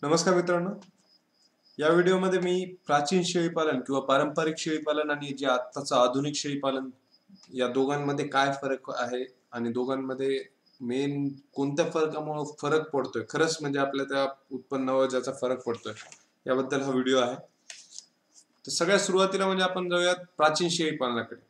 नमस्कार मित्रांनो. या व्हिडिओमध्ये मी प्राचीन शेळीपालन किंवा पारंपरिक शेळीपालन आणि जे आत्ताचं आधुनिक शेळीपालन या दोघांमध्ये काय फरक आहे आणि दोघांमध्ये मेन कोणत्या फरकामुळे फरक पडतोय, खरंच म्हणजे आपल्या त्या उत्पन्नावर ज्याचा फरक पडतोय याबद्दल हा व्हिडिओ आहे. तर सगळ्यात सुरुवातीला म्हणजे आपण जाऊयात प्राचीन शेळीपालनाकडे.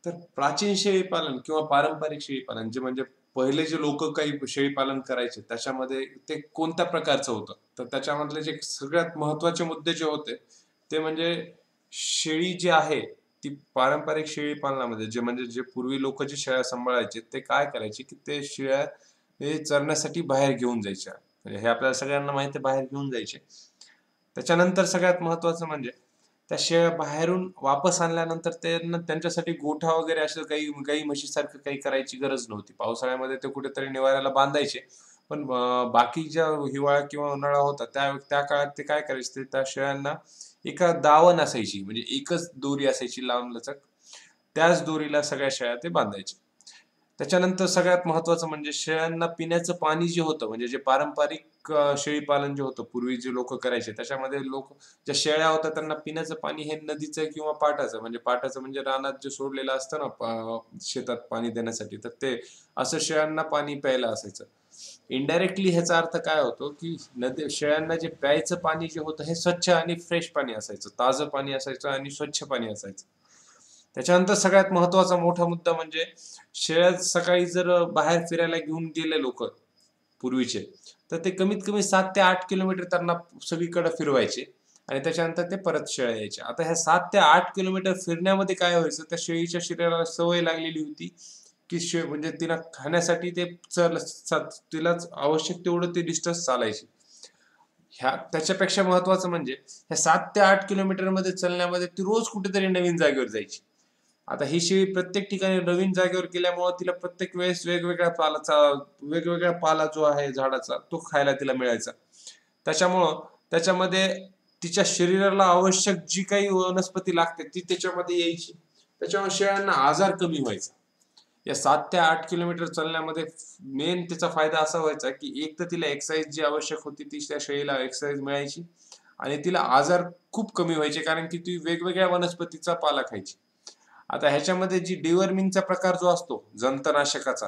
तर प्राचीन शेळीपालन किंवा पारंपरिक शेळीपालन जे म्हणजे पहिले जे लोक काही शेळीपालन करायचे त्याच्यामध्ये ते कोणत्या प्रकारचं होतं, तर त्याच्यामधले जे सगळ्यात महत्वाचे मुद्दे जे होते ते म्हणजे शेळी जी आहे ती पारंपरिक शेळीपालनामध्ये जे म्हणजे जे पूर्वी लोक जे शेळ्या सांभाळायचे ते काय करायचे की ते शेळ्या हे चरण्यासाठी बाहेर घेऊन जायच्या. म्हणजे हे आपल्याला सगळ्यांना माहिती आहे, बाहेर घेऊन जायचे. त्याच्यानंतर सगळ्यात महत्वाचं म्हणजे त्या शेळ्या बाहेरून वापस आणल्यानंतर त्यांना त्यांच्यासाठी गोठा वगैरे असं काही गाई म्हशीसारखं काही करायची गरज नव्हती. पावसाळ्यामध्ये ते कुठेतरी निवाऱ्याला बांधायचे. पण बाकी ज्या हिवाळा किंवा उन्हाळा होता त्या काळात ते काय करायचे, त्या शेळ्यांना एका दावण असायची, म्हणजे एकच दोरी असायची लांबलचक. त्याच दोरीला सगळ्या शेळ्या ते बांधायचे. त्याच्यानंतर सगळ्यात महत्वाचं म्हणजे शेळ्यांना पिण्याचं पाणी जे होतं, म्हणजे जे पारंपरिक शेळीपालन जे होतं पूर्वी जे लोक करायचे त्याच्यामध्ये लोक ज्या शेळ्या होत्या त्यांना पिण्याचं पाणी हे नदीचं किंवा पाटाचं म्हणजे रानात जे सोडलेलं असतं ना शेतात पाणी देण्यासाठी, तर ते असं शेळ्यांना पाणी प्यायला असायचं. इनडायरेक्टली ह्याचा अर्थ काय होतो की नदी शेळ्यांना जे प्यायचं पाणी जे होतं हे स्वच्छ आणि फ्रेश पाणी असायचं, ताजं पाणी असायचं आणि स्वच्छ पाणी असायचं. त्याच्यानंतर सगळ्यात महत्वाचा मोठा मुद्दा म्हणजे शेळ्या सकाळी जर बाहेर फिरायला घेऊन गेले लोक पूर्वीचे, तर ते कमीत कमी 7 ते 8 किलोमीटर त्यांना सगळीकडे फिरवायचे आणि त्याच्यानंतर ते परत शेळ्या यायच्या. आता ह्या 7 ते 8 किलोमीटर फिरण्यामध्ये काय व्हायचं, त्या शेळीच्या शरीराला सवय लागलेली होती की म्हणजे तिला खाण्यासाठी ते तिलाच आवश्यक तेवढं ते डिस्टन्स चालायची. त्याच्यापेक्षा महत्वाचं म्हणजे ह्या 7 ते 8 किलोमीटर मध्ये चलण्यामध्ये ती रोज कुठेतरी नवीन जागेवर जायची. आता ही शेळी प्रत्येक ठिकाणी नवीन जागेवर गेल्यामुळे तिला प्रत्येक वेळेस वेगवेगळ्या पाला जो आहे झाडाचा तो खायला तिला मिळायचा. त्याच्यामुळं त्याच्यामध्ये तिच्या शरीराला आवश्यक जी काही वनस्पती लागते ती त्याच्यामध्ये यायची. त्याच्यामुळे शेळ्यांना आजार कमी व्हायचा. या 7 ते 8 किलोमीटर चालण्यामध्ये मेन त्याचा फायदा असा व्हायचा की एक तर तिला एक्सरसाइज जी आवश्यक होती ती त्या शेळीला एक्सरसाइज मिळायची आणि तिला आजार खूप कमी व्हायचे, कारण की ती वेगवेगळ्या वनस्पतीचा पाला खायची. आता ह्याच्यामध्ये जी डिवर्मिंगचा प्रकार जो असतो जंतनाशकाचा,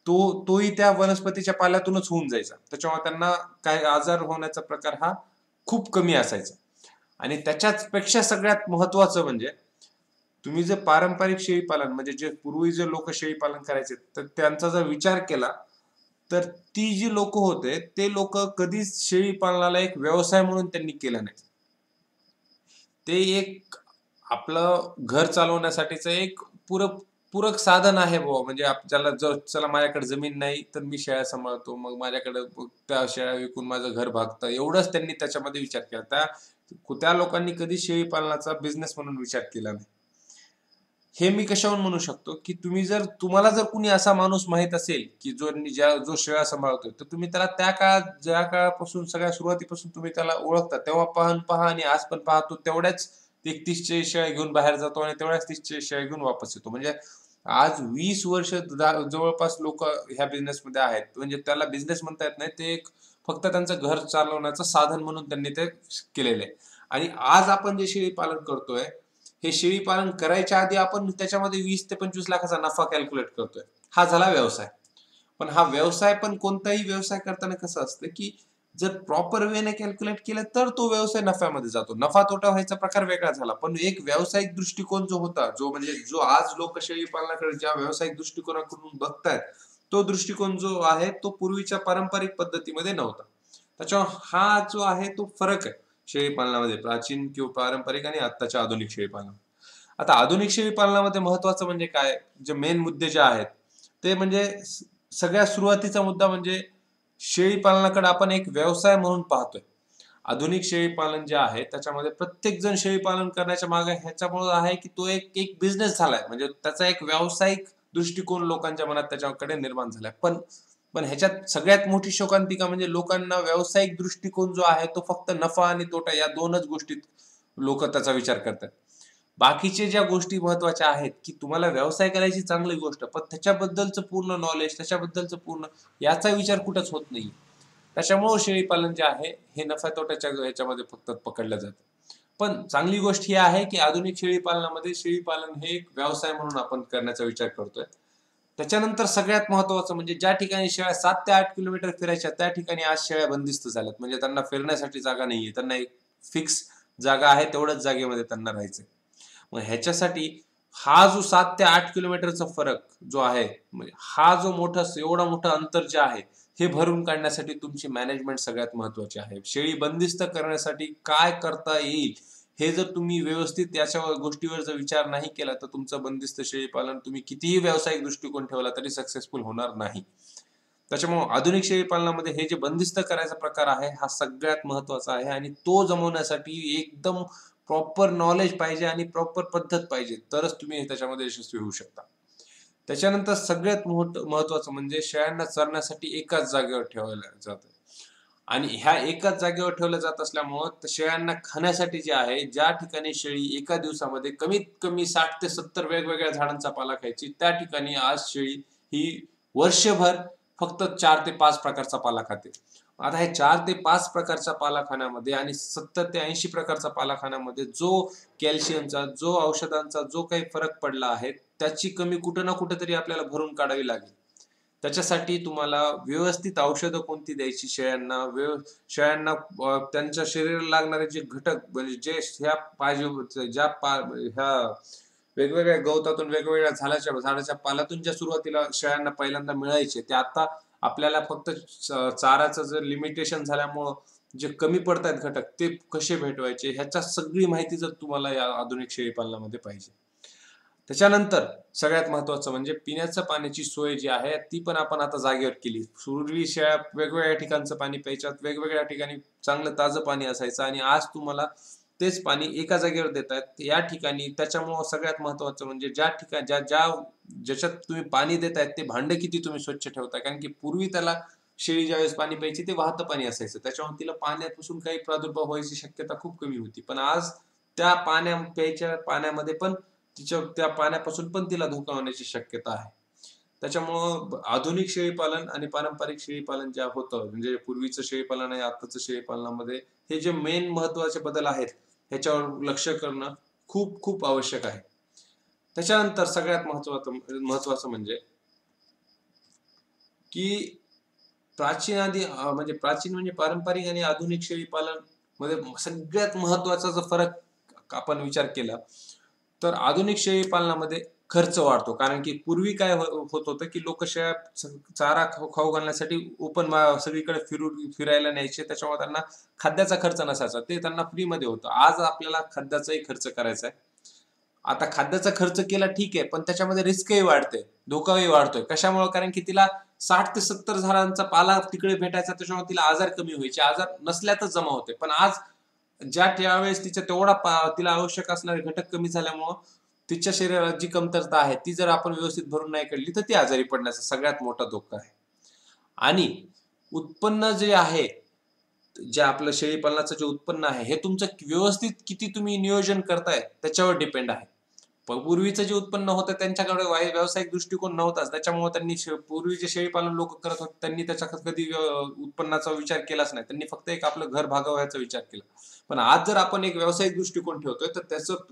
तोही त्या वनस्पतीच्या पाल्यातूनच होऊन जायचा. त्याच्यामुळे त्यांना काय आजार होण्याचा प्रकार हा खूप कमी असायचा. आणि त्याच्याच पेक्षा सगळ्यात महत्वाचं म्हणजे तुम्ही जर पारंपरिक शेळीपालन म्हणजे जे पूर्वी जे लोक शेळीपालन करायचे तर त्यांचा जर विचार केला तर ती जी लोक होते ते लोक कधीच शेळीपालनाला एक व्यवसाय म्हणून त्यांनी केला नाही. ते एक आपलं घर चालवण्यासाठीचं एक पूरक साधन आहे बुवा. म्हणजे ज्याला जर चला माझ्याकडे जमीन नाही तर मी शेळ्या सांभाळतो, मग माझ्याकडे त्या शेळ्या विकून माझं घर भागतं, एवढंच त्यांनी त्याच्यामध्ये विचार केला. त्या लोकांनी कधी शेळीपालनाचा बिझनेस म्हणून विचार केला नाही. हे मी कशावरून म्हणू शकतो की तुम्हाला जर कुणी असा माणूस माहित असेल की जो शेळ्या सांभाळतोय, तर तुम्ही त्याला त्या काळात ज्या काळापासून सगळ्या सुरुवातीपासून तुम्ही त्याला ओळखता तेव्हा पहा आणि आज पण पाहतो तेवढ्याच 31 शेळ्या घेऊन बाहेर जातो आणि तेवढ्याच 30 शेळ्या घेऊन वापस येतो. म्हणजे आज 20 वर्ष जवळपास लोक ह्या बिझनेस मध्ये आहेत. म्हणजे त्याला बिझनेस म्हणता येत नाही, ते एक फक्त त्यांचं घर चालवण्याचं साधन म्हणून त्यांनी ते केलेलं आहे. आणि आज आपण जे शेळी पालन करतोय हे शेळी पालन करायच्या आधी आपण त्याच्यामध्ये 20 ते 25 लाखाचा नफा कॅल्क्युलेट करतोय. हा झाला व्यवसाय. पण हा व्यवसाय पण कोणताही व्यवसाय करताना कसं असतं की जर प्रॉपर वेने कॅल्क्युलेट केलं तर तो व्यवसाय नफ्यामध्ये जातो. नफा तोटा व्हायचा प्रकार वेगळा झाला. पण एक व्यावसायिक दृष्टिकोन जो होता, जो आज लोक शेळी पालनाकडे ज्या व्यावसायिक दृष्टिकोनाकडून बघतायत, तो दृष्टिकोन जो आहे तो पूर्वीच्या पारंपरिक पद्धतीमध्ये नव्हता. त्याच्यामुळे हा जो आहे तो फरक आहे शेळी पालनामध्ये प्राचीन किंवा पारंपरिक आणि आत्ताच्या आधुनिक शेळी पालन. आता आधुनिक शेळी पालनामध्ये महत्वाचं म्हणजे काय, जे मेन मुद्दे जे आहेत ते म्हणजे सगळ्यात सुरुवातीचा मुद्दा म्हणजे शेळी पालनाकडे आपण एक व्यवसाय म्हणून पाहतोय. आधुनिक शेळी पालन जे आहे त्याच्यामध्ये प्रत्येक जण शेळी पालन करण्याच्या मागे ह्याच्यामुळे आहे की तो एक एक बिझनेस झालाय, म्हणजे त्याचा एक व्यावसायिक दृष्टिकोन लोकांच्या मनात त्याच्याकडे निर्माण झालाय. पण पण ह्याच्यात सगळ्यात मोठी शोकांतिका म्हणजे लोकांना व्यावसायिक दृष्टिकोन जो आहे तो फक्त नफा आणि तोटा या दोनच गोष्टीत लोक त्याचा विचार करतात. बाकीचे ज्या गोष्टी महत्वाच्या आहेत की तुम्हाला व्यवसाय करायची चांगली गोष्ट, पण त्याच्याबद्दलचं पूर्ण नॉलेज, त्याच्याबद्दलचं पूर्ण याचा विचार कुठंच होत नाही. त्याच्यामुळे शेळी पालन जे आहे हे नफ्या तोट्याच्या ह्याच्यामध्ये फक्त पकडलं जातं. पण चांगली गोष्ट ही आहे की आधुनिक शेळी पालनामध्ये शेळी पालन हे एक व्यवसाय म्हणून आपण करण्याचा विचार करतोय. त्याच्यानंतर सगळ्यात महत्वाचं म्हणजे ज्या ठिकाणी शेळ्या 7 ते 8 किलोमीटर फिरायच्या त्या ठिकाणी आज शेळ्या बंदिस्त झाल्यात. म्हणजे त्यांना फिरण्यासाठी जागा नाहीये. त्यांना एक फिक्स जागा आहे, तेवढ्याच जागेमध्ये त्यांना राहायचंय. मग ह्याच्यासाठी हा जो 7 ते 8 किलोमीटरचा फरक जो आहे, म्हणजे हा जो एवढा मोठं अंतर जे आहे हे भरून काढण्यासाठी तुमची मॅनेजमेंट सगळ्यात महत्वाची आहे. शेळी बंदिस्त करण्यासाठी काय करता येईल हे जर तुम्ही व्यवस्थित याच्या गोष्टीवर जर विचार नाही केला तर तुमचं बंदिस्त शेळी पालन तुम्ही कितीही व्यावसायिक दृष्टिकोन ठेवला तरी सक्सेसफुल होणार नाही. त्याच्यामुळे आधुनिक शेळी पालनामध्ये हे जे बंदिस्त करायचा प्रकार आहे हा सगळ्यात महत्वाचा आहे आणि तो जमवण्यासाठी एकदम प्रॉपर नॉलेज पाहिजे आणि प्रॉपर पद्धत पाहिजे, तरच तुम्ही त्याच्यामध्ये यशस्वी होऊ शकता. त्याच्यानंतर सगळ्यात महत्वाचं म्हणजे शेळ्यांना चरण्यासाठी एकाच जागेवर ठेवायला जातं आणि ह्या एकाच जागेवर ठेवलं जात असल्यामुळं शेळ्यांना खाण्यासाठी जे आहे, ज्या ठिकाणी शेळी एका दिवसामध्ये कमीत कमी 60 ते 70 वेगवेगळ्या झाडांचा पाला खायची, त्या ठिकाणी आज शेळी ही वर्षभर फक्त 4 ते 5 प्रकारचा पाला खाते. आता हे 4 ते 5 प्रकारचा पाला खाण्यामध्ये आणि 70 ते 80 प्रकारचा पाला खाण्यामध्ये जो कॅल्शियमचा, जो औषधांचा जो काही फरक पडला आहे, त्याची कमी कुठं ना कुठेतरी आपल्याला भरून काढावी लागेल. त्याच्यासाठी तुम्हाला व्यवस्थित औषधं कोणती द्यायची शेळ्यांना, शेळ्यांना त्यांच्या शरीराला लागणारे जे घटक म्हणजे जे ह्या पाहिजे ह्या वेगवेगळ्या गवतातून वेगवेगळ्या झाडाच्या पाल्यातून ज्या सुरुवातीला शेळ्यांना पहिल्यांदा मिळायचे ते आता आपल्याला फक्त चाराचं जर लिमिटेशन झाल्यामुळं जे कमी पडतायत घटक ते कसे भेटवायचे ह्याच्या सगळी माहिती जर तुम्हाला या आधुनिक शेळी पालनामध्ये पाहिजे. त्याच्यानंतर सगळ्यात महत्वाचं म्हणजे पिण्याच्या पाण्याची सोय जी आहे ती पण आपण आता जागेवर केली. पूर्वी शेळ्या वेगवेगळ्या ठिकाणचं पाणी प्यायच्यात, वेगवेगळ्या ठिकाणी चांगलं ताजं पाणी असायचं आणि आज तुम्हाला तेच पाणी एका जागेवर देतायत. या ठिकाणी त्याच्यामुळं सगळ्यात महत्वाचं म्हणजे ज्याच्यात तुम्ही पाणी देतायत ते भांड किती तुम्ही स्वच्छ ठेवताय. कारण की पूर्वी त्याला शेळी ज्यावेळेस पाणी प्यायची ते वाहतं पाणी असायचं. त्याच्यामुळे तिला पाण्यापासून काही प्रादुर्भाव व्हायची शक्यता खूप कमी होती. पण आज त्या प्यायच्या पाण्यामध्ये पण त्या पाण्यापासून पण तिला धोका होण्याची शक्यता आहे. त्याच्यामुळं आधुनिक शेळीपालन आणि पारंपरिक शेळीपालन जे होतं म्हणजे पूर्वीचं शेळीपालन आणि आताचं शेळीपालनामध्ये हे जे मेन महत्वाचे बदल आहेत ह्याच्यावर लक्ष करणं खूप खूप आवश्यक आहे. त्याच्यानंतर सगळ्यात महत्वाचं म्हणजे की प्राचीन म्हणजे पारंपरिक आणि आधुनिक शेळीपालन मध्ये सगळ्यात महत्वाचा जो फरक आपण विचार केला तर आधुनिक शेळी पालनामध्ये खर्च वाढतो. कारण की पूर्वी काय होत होतं की लोक शेळ्या चारा खाऊ घालण्यासाठी सगळीकडे फिरायला न्यायचे. त्याच्यामुळे त्यांना खाद्याचा खर्च नसायचा, ते त्यांना फ्रीमध्ये होतं. आज आपल्याला खाद्याचाही खर्च करायचा आहे. आता खाद्याचा खर्च केला ठीक आहे, पण त्याच्यामध्ये रिस्कही वाढते, धोकाही वाढतोय. कशामुळे? कारण की तिला 60 ते 70 झाडांचा पाला तिकडे भेटायचा, त्याच्यामुळे तिला आजार कमी व्हायचे, आजार नसल्यातच जमा होते. पण आज त्यावेळेस तिच्या तिला आवश्यक असणारे घटक कमी झाल्यामुळं तिच्या शरीरात जी कमतरता आहे ती जर आपण व्यवस्थित भरून नाही काढली तर ती आजारी पडण्याचा सगळ्यात मोठा धोका आहे. आणि उत्पन्न जे आहे, जे आपलं शेळीपालनाचं जे उत्पन्न आहे हे तुमचं व्यवस्थित किती तुम्ही नियोजन करताय त्याच्यावर डिपेंड आहे. पूर्वीचं जे उत्पन्न होतं त्यांच्याकडे व्यावसायिक दृष्टिकोन नव्हताच, त्याच्यामुळे त्यांनी पूर्वी जे शेळीपालन लोक करत होते त्यांनी त्याच्या कधी उत्पन्नाचा विचार केलाच नाही. त्यांनी फक्त एक आपलं घर भागवायचा विचार केला. पण आज जर आपण एक व्यावसायिक दृष्टिकोन ठेवतोय तर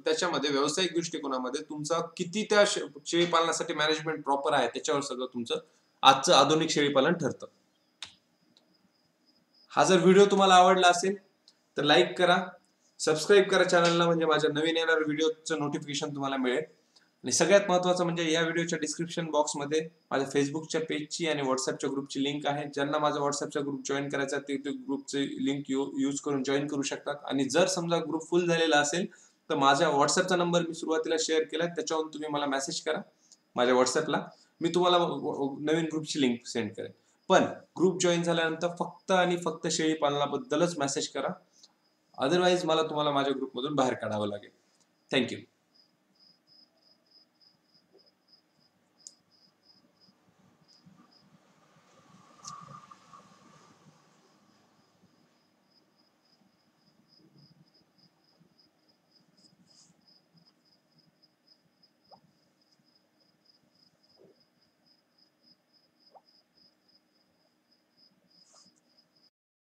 त्याच्यामध्ये व्यावसायिक दृष्टिकोनामध्ये तुमचा किती त्या शेळीपालनासाठी मॅनेजमेंट प्रॉपर आहे त्याच्यावर सगळं तुमचं आजचं आधुनिक शेळीपालन ठरतं. हा जर व्हिडिओ तुम्हाला आवडला असेल तर लाईक करा, सबस्क्राईब करा चॅनलला, म्हणजे माझ्या नवीन येणाऱ्या व्हिडिओचं नोटिफिकेशन तुम्हाला मिळेल. आणि सगळ्यात महत्त्वाचं म्हणजे या व्हिडिओच्या डिस्क्रिप्शन बॉक्समध्ये माझ्या फेसबुकच्या पेजची आणि व्हॉट्सअपच्या ग्रुपची लिंक आहे. ज्यांना माझा व्हॉट्सअपचा ग्रुप जॉईन करायचा आहे ते ग्रुपची लिंक यूज करून जॉईन करू शकतात. आणि जर समजा ग्रुप फुल झालेला असेल तर माझ्या व्हॉट्सअपचा नंबर मी सुरुवातीला शेअर केला, त्याच्यावरून तुम्ही मला मेसेज करा माझ्या व्हॉट्सअपला, मी तुम्हाला नवीन ग्रुपची लिंक सेंड करेन. पण ग्रुप जॉईन झाल्यानंतर फक्त आणि फक्त शेळी पालनाबद्दलच मेसेज करा, अदरवाईज तुम्हाला माझ्या ग्रुपमधून बाहेर काढावं लागेल. थँक्यू.